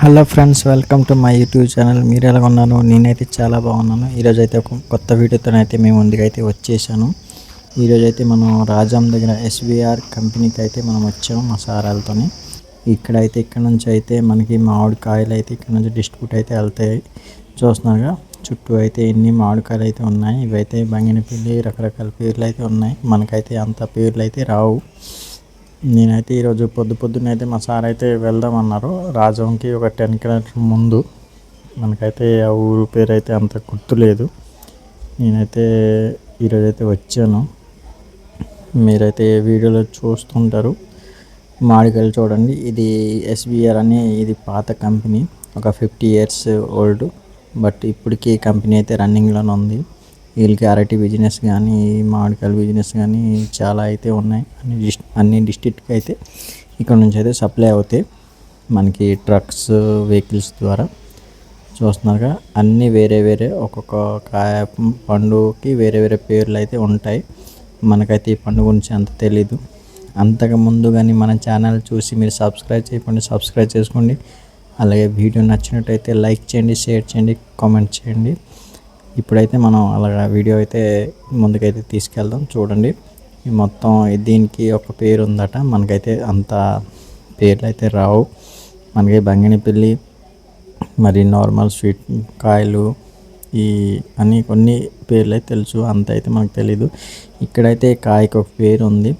Hello friends, welcome to my YouTube channel. మీరు ఎలా ఉన్నాను? నేనైతే చాలా బాగున్నాను. ఈరోజు అయితే ఒక కొత్త వీడియోతోనైతే మేము ముందుకైతే వచ్చేసాను. ఈరోజు అయితే మనం రాజాం దగ్గర ఎస్విఆర్ కంపెనీకి అయితే మనం వచ్చాము మా సారాలతోని. ఇక్కడ నుంచి అయితే మనకి మామిడికాయలు అయితే ఇక్కడ నుంచి డిస్ట్రిబ్యూట్ అయితే వెళ్తాయి. చూస్తున్నారుగా, చుట్టూ అయితే ఎన్ని మామిడికాయలు అయితే ఉన్నాయి. ఇవైతే బంగినపల్లి రకరకాల పేర్లు అయితే ఉన్నాయి. మనకైతే అంత పేర్లు అయితే రావు. నేనైతే ఈరోజు పొద్దున్నైతే మా సార్ అయితే వెళ్దామన్నారు రాజంకి. ఒక 10 కిలోమీటర్ ముందు. మనకైతే ఆ ఊరు పేరు అయితే అంత గుర్తులేదు. నేనైతే ఈరోజైతే వచ్చాను. మీరైతే వీడియోలో చూస్తుంటారు. మామిడికాయలు చూడండి. ఇది ఎస్బిఆర్ అని, ఇది పాత కంపెనీ, ఒక 50 years ఓల్డ్. బట్ ఇప్పటికీ కంపెనీ అయితే రన్నింగ్లోనే ఉంది. వీళ్ళకి అరటి బిజినెస్ కానీ, మామిడికాయల బిజినెస్ కానీ చాలా అయితే ఉన్నాయి. అన్ని డిస్ట్రిక్ట్కి అయితే ఇక్కడ నుంచి అయితే సప్లై అవుతాయి మనకి ట్రక్స్, వెహికల్స్ ద్వారా. చూస్తున్నారుగా, అన్నీ వేరే వేరే ఒక్కొక్క పండుగకి వేరే వేరే పేర్లు అయితే ఉంటాయి. మనకైతే ఈ పండుగ గురించి అంత తెలీదు. అంతకు ముందు కానీ మన ఛానల్ చూసి మీరు సబ్స్క్రైబ్ చేసుకోండి. అలాగే వీడియో నచ్చినట్టయితే లైక్ చేయండి, షేర్ చేయండి, కామెంట్ చేయండి. ఇప్పుడైతే మనం అలాగా వీడియో అయితే ముందుకైతే తీసుకెళ్దాం. చూడండి, మొత్తం దీనికి ఒక పేరు ఉందట. మనకైతే అంత పేర్లు అయితే రావు. మనకి బంగినపల్లి, మరి నార్మల్ స్వీట్ కాయలు, ఈ అని కొన్ని పేర్లు అయితే తెలుసు, అంత అయితే మనకు తెలీదు. ఇక్కడైతే కాయకు ఒక పేరు ఉంది.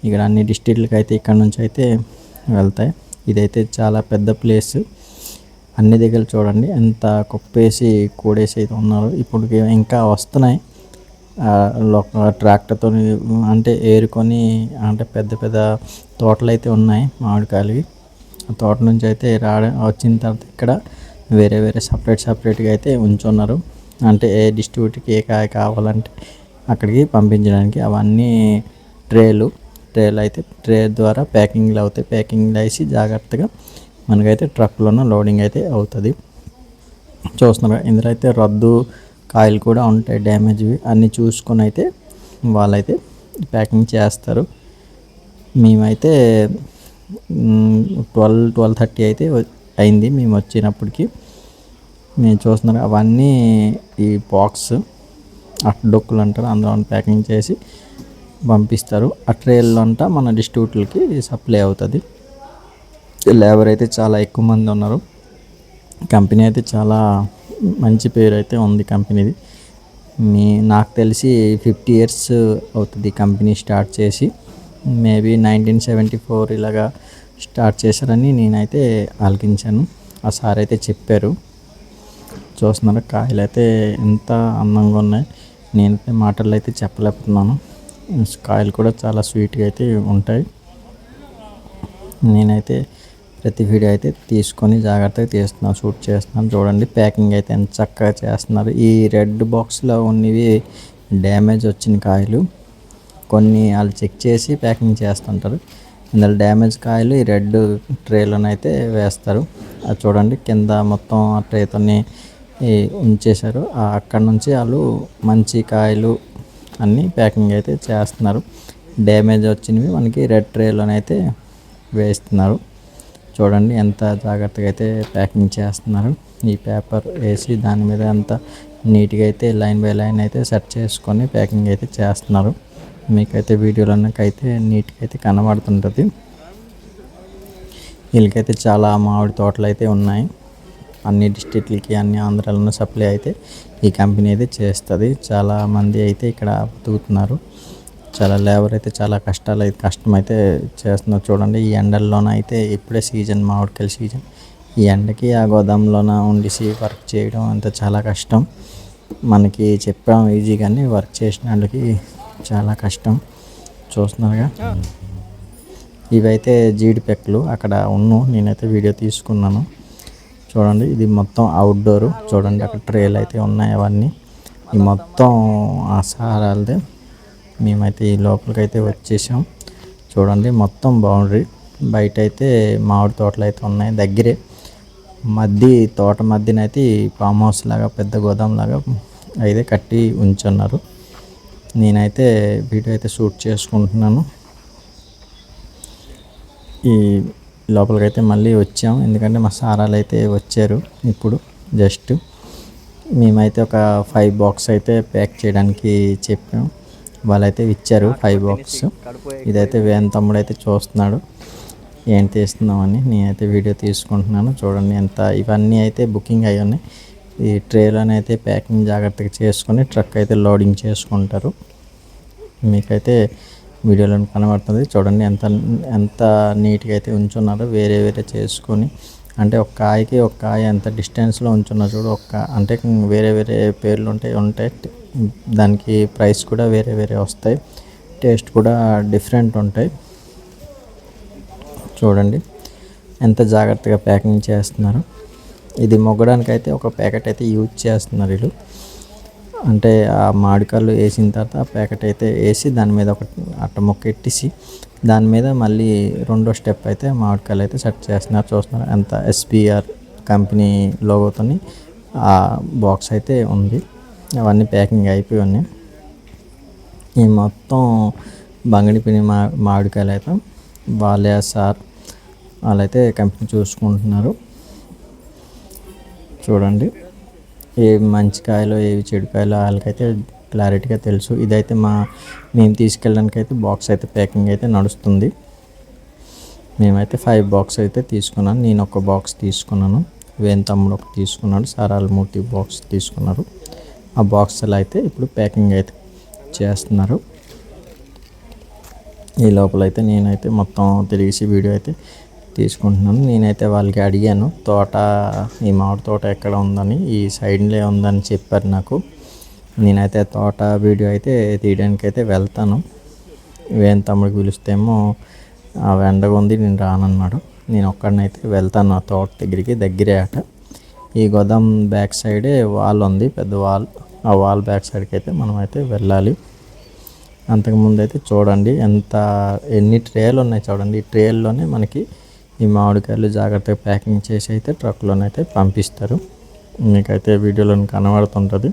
ఇక్కడ అన్ని డిస్ట్రిక్ట్లకి అయితే ఇక్కడ నుంచి అయితే వెళ్తాయి. ఇదైతే చాలా పెద్ద ప్లేస్. అన్ని దగ్గర చూడండి ఎంత కుప్పేసి కూడేసి అయితే ఉన్నారు. ఇప్పుడు ఇంకా వస్తున్నాయి. ట్రాక్టర్తో అంటే ఏరుకొని, అంటే పెద్ద పెద్ద తోటలు అయితే ఉన్నాయి మామిడికాయలు. ఆ తోట నుంచి అయితే వచ్చిన తర్వాత ఇక్కడ వేరే వేరే సపరేట్గా అయితే ఉంచున్నారు. అంటే ఏ డిస్ట్రిబ్యూటర్కి ఏ కాయ కావాలంటే అక్కడికి పంపించడానికి. అవన్నీ ట్రేలు అయితే ట్రే ద్వారా ప్యాకింగ్లు అవుతాయి. ప్యాకింగ్లు వేసి జాగ్రత్తగా మనకైతే ట్రక్లోనే లోడింగ్ అయితే అవుతుంది. చూస్తున్నారు, ఇందులో అయితే రద్దు కాయలు కూడా ఉంటాయి, డ్యామేజ్వి. అన్నీ చూసుకొని అయితే వాళ్ళైతే ప్యాకింగ్ చేస్తారు. మేమైతే 12:30 అయితే అయింది మేము వచ్చినప్పటికి. మేము చూస్తున్నారు, అవన్నీ ఈ బాక్స్ అట్టడొక్కులు అంటారు, అందులో ప్యాకింగ్ చేసి పంపిస్తారు. ఆ ట్రైల్లో అంతా మన డిస్ట్రిబ్యూటర్లకి సప్లై అవుతుంది. లేబర్ అయితే చాలా ఎక్కువ మంది ఉన్నారు. కంపెనీ అయితే చాలా మంచి పేరు అయితే ఉంది కంపెనీది. నాకు తెలిసి 50 years అవుతుంది కంపెనీ స్టార్ట్ చేసి. మేబీ 1974 ఇలాగా స్టార్ట్ చేశారని నేనైతే ఆలకించాను. ఆ సార్ అయితే చెప్పారు. చూస్తున్నారు, కాయలు అయితే ఎంత అందంగా ఉన్నాయి. నేనైతే మాటల్లో అయితే చెప్పలేకపోతున్నాను. కాయలు కూడా చాలా స్వీట్గా అయితే ఉంటాయి. నేనైతే ప్రతి వీడియో అయితే తీసుకొని జాగ్రత్తగా తీస్తున్నాను, షూట్ చేస్తున్నాను. చూడండి, ప్యాకింగ్ అయితే ఎంత చక్కగా చేస్తున్నారు. ఈ రెడ్ బాక్స్లో ఉన్నవి డ్యామేజ్ వచ్చిన కాయలు. కొన్ని వాళ్ళు చెక్ చేసి ప్యాకింగ్ చేస్తుంటారు. ఇందులో డ్యామేజ్ కాయలు ఈ రెడ్ ట్రేలోనైతే వేస్తారు. అది చూడండి, కింద మొత్తం ఆ ట్రేతోని ఉంచేశారు. అక్కడ నుంచి వాళ్ళు మంచి కాయలు అన్నీ ప్యాకింగ్ అయితే చేస్తున్నారు. డ్యామేజ్ వచ్చినవి మనకి రెడ్ ట్రేలోనైతే వేస్తున్నారు. చూడండి ఎంత జాగ్రత్తగా అయితే ప్యాకింగ్ చేస్తున్నారు. ఈ పేపర్ వేసి దాని మీద అంత నీట్గా అయితే లైన్ బై లైన్ అయితే సెట్ చేసుకొని ప్యాకింగ్ అయితే చేస్తున్నారు. మీకైతే వీడియోలోకైతే నీట్గా అయితే కనబడుతుంటుంది. వీళ్ళకైతే చాలా మామిడి తోటలు అయితే ఉన్నాయి. అన్ని డిస్ట్రిక్ట్లకి, అన్ని ఆంధ్రాలను సప్లై అయితే ఈ కంపెనీ అయితే చేస్తుంది. చాలామంది అయితే ఇక్కడ బతుకుతున్నారు. చాలా లేబర్ అయితే చాలా కష్టమైతే చేస్తున్నారు. చూడండి, ఈ ఎండల్లోన అయితే ఇప్పుడే సీజన్, మామిడికాయల సీజన్. ఈ ఎండకి ఆ గోదాంలోన ఉండిసి వర్క్ చేయడం అంత చాలా కష్టం. మనకి చెప్పాం ఈజీ, కానీ వర్క్ చేసిన వాళ్ళకి చాలా కష్టం. చూస్తున్నారుగా, ఇవైతే జీడిపెక్కలు అక్కడ నేనైతే వీడియో తీసుకున్నాను. చూడండి, ఇది మొత్తం అవుట్డోరు. చూడండి, అక్కడ ట్రేలు అయితే ఉన్నాయి. అవన్నీ ఈ మొత్తం ఆ సారాలదే. మేమైతే ఈ లోపలికి అయితే వచ్చేసాం. చూడండి, మొత్తం బౌండరీ బయట అయితే మామిడి తోటలు అయితే ఉన్నాయి. దగ్గరే తోట మధ్యనైతే ఫామ్ హౌస్ లాగా, పెద్ద గోదాం లాగా అయితే కట్టి ఉంచున్నారు. నేనైతే వీడియో అయితే షూట్ చేసుకుంటున్నాను. ఈ లోపలికైతే మళ్ళీ వచ్చాము, ఎందుకంటే మా సారాలు అయితే వచ్చారు ఇప్పుడు. జస్ట్ మేమైతే ఒక 5 బాక్స్ అయితే ప్యాక్ చేయడానికి చెప్పాం, వాళ్ళైతే ఇచ్చారు 5 బాక్స్. ఇదైతే వేన్ తమ్ముడు అయితే చూస్తున్నాడు ఏం తీస్తున్నామని. నేనైతే వీడియో తీసుకుంటున్నాను. చూడండి ఎంత ఇవన్నీ అయితే బుకింగ్ అయ్యి ఉన్నాయి. ఈ ట్రేలోనే అయితే ప్యాకింగ్ జాగ్రత్తగా చేసుకొని ట్రక్ అయితే లోడింగ్ చేసుకుంటారు. మీకైతే వీడియోలో కనబడుతుంది చూడండి ఎంత ఎంత నీట్గా అయితే ఉంచున్నారో. వేరే వేరే చేసుకొని, అంటే ఒక కాయ ఎంత డిస్టెన్స్లో ఉంచున్నారు చూడు. అంటే వేరే వేరే పేర్లు ఉంటాయి. దానికి ప్రైస్ కూడా వేరే వేరే వస్తాయి, టేస్ట్ కూడా డిఫరెంట్ ఉంటాయి. చూడండి ఎంత జాగ్రత్తగా ప్యాకింగ్ చేస్తున్నారు. ఇది మొగ్గడానికి అయితే ఒక ప్యాకెట్ అయితే యూజ్ చేస్తున్నారు వీళ్ళు. అంటే ఆ మామిడికాయలు వేసిన తర్వాత ఆ ప్యాకెట్ అయితే వేసి దాని మీద ఒక అట్ట మొక్క ఎట్టేసి దాని మీద మళ్ళీ రెండో స్టెప్ అయితే మామిడికాయలు అయితే సెట్ చేస్తున్నారు. చూస్తున్నారు ఎంత ఎస్బీఆర్ కంపెనీ లోగోతోని ఆ బాక్స్ అయితే ఉంది. అవన్నీ ప్యాకింగ్ అయిపోయి ఉన్నాయి. ఈ మొత్తం బంగిడిపిని మామిడికాయలు అయితే వాళ్ళే సార్ వాళ్ళైతే కంపెనీ చూసుకుంటున్నారు. చూడండి ఏవి మంచి కాయలు ఏవి చెడు కాయలు వాళ్ళకైతే క్లారిటీగా తెలుసు. ఇదైతే మేము తీసుకెళ్ళడానికి అయితే బాక్స్ అయితే ప్యాకింగ్ అయితే నడుస్తుంది. మేమైతే 5 బాక్స్ అయితే తీసుకున్నాను. నేను ఒక బాక్స్ తీసుకున్నాను, వేన్ తమ్ముడు ఒక తీసుకున్నాడు, సారాల మూర్తి బాక్స్ తీసుకున్నారు. ఆ బాక్స్లో అయితే ఇప్పుడు ప్యాకింగ్ అయితే చేస్తున్నారు. ఈ లోపల అయితే నేనైతే మొత్తం తిరిగేసి వీడియో అయితే తీసుకుంటున్నాను. నేనైతే వాళ్ళకి అడిగాను ఈ మామిడి తోట ఎక్కడ ఉందని. ఈ సైడ్లే ఉందని చెప్పారు నాకు. నేనైతే తోట వీడియో అయితే తీయడానికి అయితే వెళ్తాను. వేన్ తమ్ముడికి పిలుస్తేమో ఎండగా ఉంది నేను రానన్నాడు. నేను ఒక్కడినైతే వెళ్తాను ఆ తోట దగ్గరే అట. ఈ గోదాం బ్యాక్ సైడే వాల్ ఉంది, పెద్ద వాల్. ఆ వాల్ బ్యాక్ సైడ్కి అయితే మనం అయితే వెళ్ళాలి. అంతకుముందు అయితే చూడండి ఎన్ని ట్రేలు ఉన్నాయి చూడండి. ఈ ట్రేల్లోనే మనకి ఈ మామిడికాయలు జాగ్రత్తగా ప్యాకింగ్ చేసి అయితే ట్రక్లోనైతే పంపిస్తారు. మీకైతే వీడియోలో కనబడుతుంటుంది.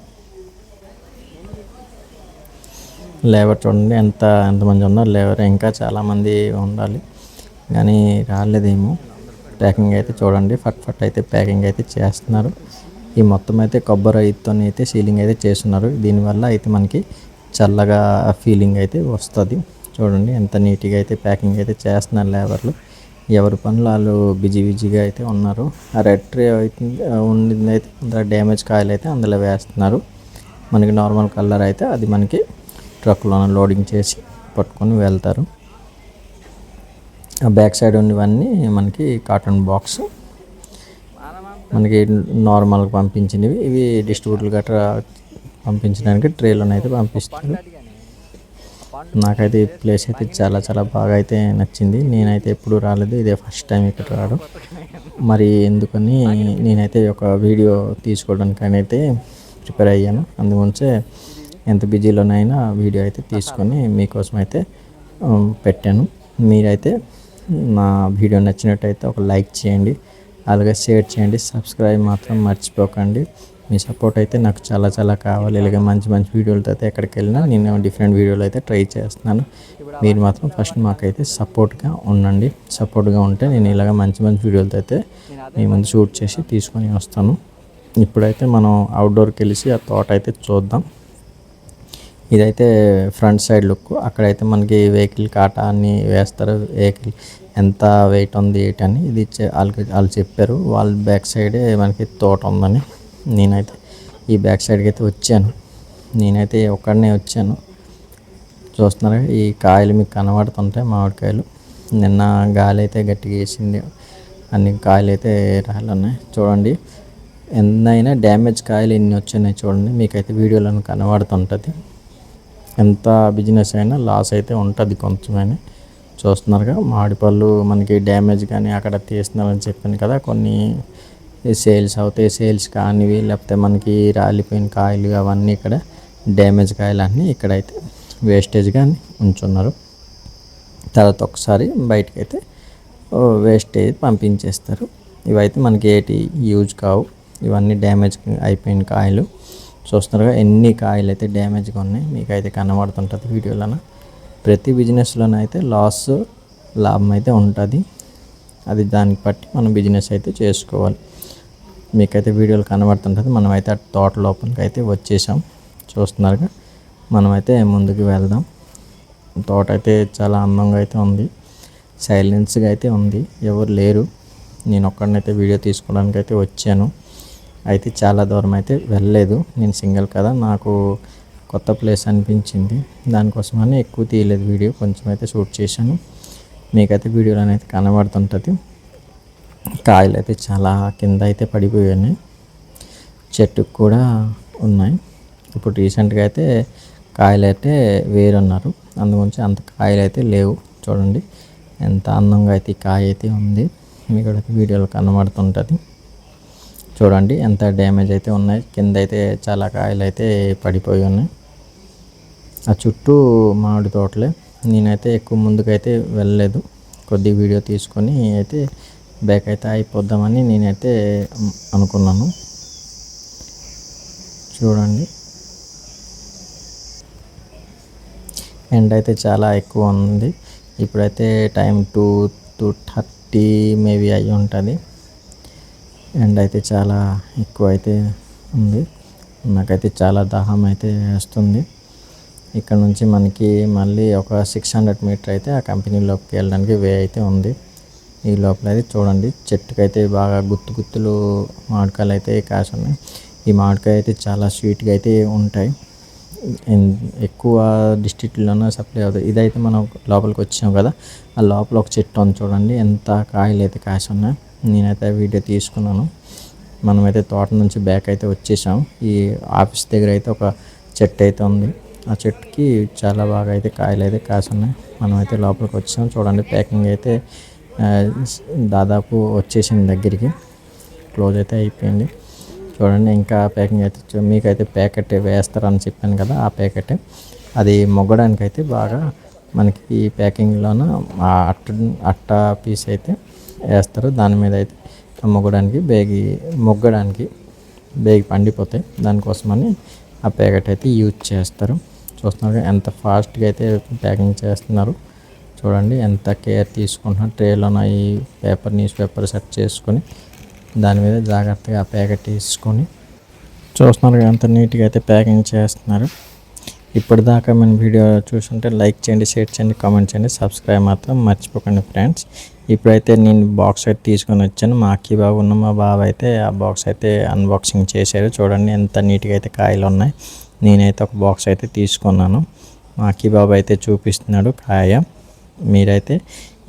లేబర్ చూడండి ఎంతమంది ఉన్నారు. లేబర్ ఇంకా చాలామంది ఉండాలి కానీ రాలేదేమో. ప్యాకింగ్ అయితే చూడండి ఫట్ అయితే ప్యాకింగ్ అయితే చేస్తున్నారు. ఈ మొత్తం అయితే కొబ్బరి రైతుతో అయితే సీలింగ్ అయితే చేస్తున్నారు. దీనివల్ల అయితే మనకి చల్లగా ఫీలింగ్ అయితే వస్తుంది. చూడండి ఎంత నీట్గా అయితే ప్యాకింగ్ అయితే చేస్తున్నారు లేబర్లు. ఎవరి పనులు వాళ్ళు బిజీగా అయితే ఉన్నారు. ఆ రెడ్ ట్రే అయితే ఉండింది అయితే అందులో డ్యామేజ్ కాయలు అయితే అందులో వేస్తున్నారు. మనకి నార్మల్ కలర్ అయితే అది మనకి ట్రక్లో లోడింగ్ చేసి పట్టుకొని వెళ్తారు. ఆ బ్యాక్ సైడ్ ఉన్నవన్నీ మనకి కాటన్ బాక్స్, మనకి నార్మల్గా పంపించినవి. ఇవి డిస్ట్రిబ్యూటర్లు గట్రా పంపించడానికి ట్రేలోనైతే పంపిస్తారు. నాకైతే ఈ ప్లేస్ అయితే చాలా బాగా అయితే నచ్చింది. నేనైతే ఎప్పుడు రాలేదు, ఇదే ఫస్ట్ టైం ఇక్కడ రావడం. మరి ఎందుకని నేనైతే ఒక వీడియో తీసుకోవడానికి అయితే ప్రిపేర్ అయ్యాను. అందుగురించే ఎంత బిజీలోనైనా వీడియో అయితే తీసుకొని మీకోసం అయితే పెట్టాను. మీరైతే నా వీడియో నచ్చినట్టయితే ఒక లైక్ చేయండి, అలాగే షేర్ చేయండి, సబ్స్క్రైబ్ మాత్రం మర్చిపోకండి. మీ సపోర్ట్ అయితే నాకు చాలా కావాలి. ఇలాగే మంచి వీడియోలతో అయితే ఎక్కడికి వెళ్ళినా నేను డిఫరెంట్ వీడియోలు అయితే ట్రై చేస్తున్నాను. మీరు మాత్రం ఫస్ట్ మాకైతే సపోర్ట్గా ఉండండి. సపోర్ట్గా ఉంటే నేను ఇలాగ మంచి వీడియోలతో అయితే మీ ముందు షూట్ చేసి తీసుకొని వస్తాను. ఇప్పుడైతే మనం అవుట్డోర్కి వెళ్ళి ఆ తోట అయితే చూద్దాం. ఇదైతే ఫ్రంట్ సైడ్ లుక్. అక్కడైతే మనకి వెహికల్ కాటా అన్ని వేస్తారు. వెహికల్ ఎంత వెయిట్ ఉంది ఏంటని ఇది వాళ్ళు చెప్పారు. వాళ్ళ బ్యాక్ సైడే మనకి తోట ఉందని. నేనైతే ఈ బ్యాక్ సైడ్కి అయితే వచ్చాను. నేనైతే ఒక్కడనే వచ్చాను. చూస్తున్నారా ఈ కాయలు మీకు కనబడుతుంటాయి మామిడికాయలు. నిన్న గాలి అయితే గట్టిగా వేసింది, అన్ని కాయలు అయితే రాళ్ళున్నాయి. చూడండి ఎన్నైనా డ్యామేజ్ కాయలు ఎన్ని వచ్చినాయి చూడండి. మీకైతే వీడియోలో కనబడుతుంటుంది. ఎంత బిజినెస్ అయినా లాస్ అయితే ఉంటుంది కొంచెమైనా. చూస్తున్నారుగా మామిడి పళ్ళు మనకి డ్యామేజ్ కానీ అక్కడ తీస్తున్నారని చెప్పాను కదా, కొన్ని సేల్స్ అవుతాయి, సేల్స్ కానివి లేకపోతే మనకి రాలిపోయిన కాయలు అవన్నీ ఇక్కడ డ్యామేజ్ కాయలు అన్నీ ఇక్కడైతే వేస్టేజ్గా ఉంచున్నారు. తర్వాత ఒకసారి బయటకైతే వేస్టేజ్ పంపించేస్తారు. ఇవైతే మనకి ఏటి యూజ్ కావు, ఇవన్నీ డ్యామేజ్ అయిపోయిన కాయలు. చూస్తున్నారుగా ఎన్ని కాయలు అయితే డ్యామేజ్గా ఉన్నాయి. మీకైతే కనబడుతుంటుంది వీడియోలోన. ప్రతి బిజినెస్లోనైతే లాభం అయితే ఉంటుంది. అది దాన్ని బట్టి మనం బిజినెస్ అయితే చేసుకోవాలి. మీకైతే వీడియోలు కనబడుతుంటుంది. మనమైతే ఆ తోట లోపలికి అయితే వచ్చేసాం. చూస్తున్నారుగా, మనమైతే ముందుకు వెళ్దాం. తోట అయితే చాలా అందంగా అయితే ఉంది, సైలెన్స్గా అయితే ఉంది, ఎవరు లేరు. నేను ఒక్కడినైతే వీడియో తీసుకోవడానికి అయితే వచ్చాను. అయితే చాలా దూరం అయితే వెళ్ళలేదు, నేను సింగిల్ కదా, నాకు కొత్త ప్లేస్ అనిపించింది, దానికోసమని ఎక్కువ తీయలేదు వీడియో, కొంచెం అయితే షూట్ చేశాను. మీకైతే వీడియోలో అయితే కనబడుతుంటుంది. కాయలు అయితే చాలా కింద అయితే పడిపోయాయి, చెట్టుకు కూడా ఉన్నాయి. ఇప్పుడు రీసెంట్గా అయితే కాయలు అయితే వేరున్నారు, అందుగురించి అంత కాయలు అయితే లేవు. చూడండి ఎంత అందంగా అయితే ఈ కాయ అయితే ఉంది, మీకు వీడియోలో కనబడుతుంటుంది. చూడండి ఎంత డ్యామేజ్ అయితే ఉన్నాయి, కింద అయితే చాలా కాయలు అయితే పడిపోయి ఉన్నాయి. ఆ చుట్టూ మామిడి తోటలే. నేనైతే ఎక్కువ ముందుకైతే వెళ్ళలేదు, కొద్ది వీడియో తీసుకొని అయితే బ్యాక్ అయితే అయిపోద్దామని నేనైతే అనుకున్నాను. చూడండి ఎండ అయితే చాలా ఎక్కువ ఉంది. ఇప్పుడైతే టైం 2:30 మేబీ అయ్యి ఉంటుంది. ఎండ అయితే చాలా ఎక్కువ అయితే ఉంది, నాకైతే చాలా దాహం అయితే వేస్తుంది. ఇక్కడ నుంచి మనకి మళ్ళీ ఒక 600 మీటర్ అయితే ఆ కంపెనీలోకి వెళ్ళడానికి వే అయితే ఉంది. ఈ లోపల అయితే చూడండి చెట్టుకైతే బాగా గుత్తులు మామిడికాయలు అయితే కాసున్నాయి. ఈ మామిడికాయ అయితే చాలా స్వీట్గా అయితే ఉంటాయి, ఎక్కువ డిస్ట్రిక్ట్లోనే సప్లై అవుతుంది. ఇదైతే మనం లోపలికి వచ్చాం కదా, ఆ లోపల ఒక చెట్టు ఉంది చూడండి, ఎంత కాయలు అయితే కాసి ఉన్నాయి. నేనైతే వీడియో తీసుకున్నాను. మనమైతే తోట నుంచి బ్యాక్ అయితే వచ్చేసాం. ఈ ఆఫీస్ దగ్గర అయితే ఒక చెట్టు అయితే ఉంది, ఆ చెట్టుకి చాలా బాగా అయితే కాయలు అయితే కాసి ఉన్నాయి. మనమైతే లోపలికి వచ్చాం. చూడండి ప్యాకింగ్ అయితే దాదాపు వచ్చేసింది, దగ్గరికి క్లోజ్ అయితే అయిపోయింది. చూడండి ఇంకా ప్యాకింగ్ అయితే మీకైతే ప్యాకెట్ వేస్తారని చెప్పాను కదా, ఆ ప్యాకెట్ అది మొగ్గడానికి అయితే బాగా మనకి ఈ ప్యాకింగ్లోన అట్ట పీస్ అయితే వేస్తారు. దాని మీద అయితే మొగ్గడానికి బేగి పండిపోతాయి, దానికోసమని ఆ ప్యాకెట్ అయితే యూజ్ చేస్తారు. చూస్తున్నారు ఎంత ఫాస్ట్గా అయితే ప్యాకింగ్ చేస్తున్నారు. చూడండి ఎంత కేర్ తీసుకుంటున్నారు. ట్రేలోన ఈ న్యూస్ పేపర్ సెట్ చేసుకొని దాని మీద జాగ్రత్తగా ఆ ప్యాకెట్ తీసుకొని చూస్తున్నారు ఎంత నీట్గా అయితే ప్యాకింగ్ చేస్తున్నారు. ఇప్పటిదాకా మన వీడియో చూస్తుంటే లైక్ చేయండి, షేర్ చేయండి, కామెంట్ చేయండి, సబ్స్క్రైబ్ మాత్రం మర్చిపోకండి ఫ్రెండ్స్. ఇప్పుడైతే నేను బాక్స్ అయితే తీసుకొని వచ్చాను. మా అక్కి బాబు ఉన్న మా బాబు అయితే ఆ బాక్స్ అయితే అన్బాక్సింగ్ చేశారు. చూడండి ఎంత నీట్గా అయితే కాయలు ఉన్నాయి. నేనైతే ఒక బాక్స్ అయితే తీసుకున్నాను. మా అక్కి బాబు అయితే చూపిస్తున్నాడు కాయ. మీరైతే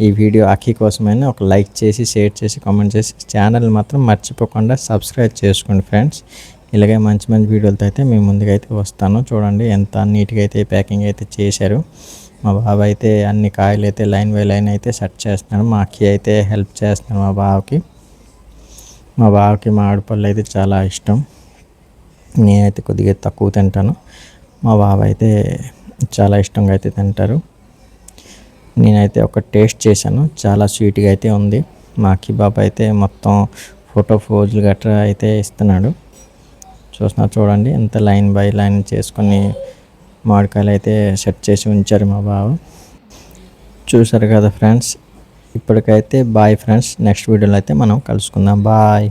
ఈ వీడియో అక్కి కోసమైనా ఒక లైక్ చేసి, షేర్ చేసి, కామెంట్ చేసి, ఛానల్ మాత్రం మర్చిపోకుండా సబ్స్క్రైబ్ చేసుకోండి ఫ్రెండ్స్. ఇలాగే మంచి మంచి వీడియోలతో అయితే మీ ముందుకైతే వస్తాను. చూడండి ఎంత నీట్గా అయితే ప్యాకింగ్ అయితే చేశారు. మా బాబు అయితే అన్ని కాయలు అయితే లైన్ బై లైన్ అయితే సెట్ చేస్తున్నాడు. మా అక్కి అయితే హెల్ప్ చేస్తున్నాడు మా బావకి మామిడి పళ్ళు అయితే చాలా ఇష్టం. నేనైతే కొద్దిగా తక్కువ తింటాను, మా బాబు అయితే చాలా ఇష్టంగా అయితే తింటారు. నేనైతే ఒక టేస్ట్ చేశాను, చాలా స్వీట్గా అయితే ఉంది. మా అక్కి బాబు అయితే మొత్తం ఫోటో పోజులు గట్రా అయితే ఇస్తున్నాడు. చూడండి ఎంత లైన్ బై లైన్ చేసుకొని మామిడికాయలు అయితే సెట్ చేసి ఉంచారు మా బావ. చూసారు కదా ఫ్రెండ్స్, ఇప్పటికైతే బాయ్ ఫ్రెండ్స్. నెక్స్ట్ వీడియోలో అయితే మనం కలుసుకుందాం. బాయ్.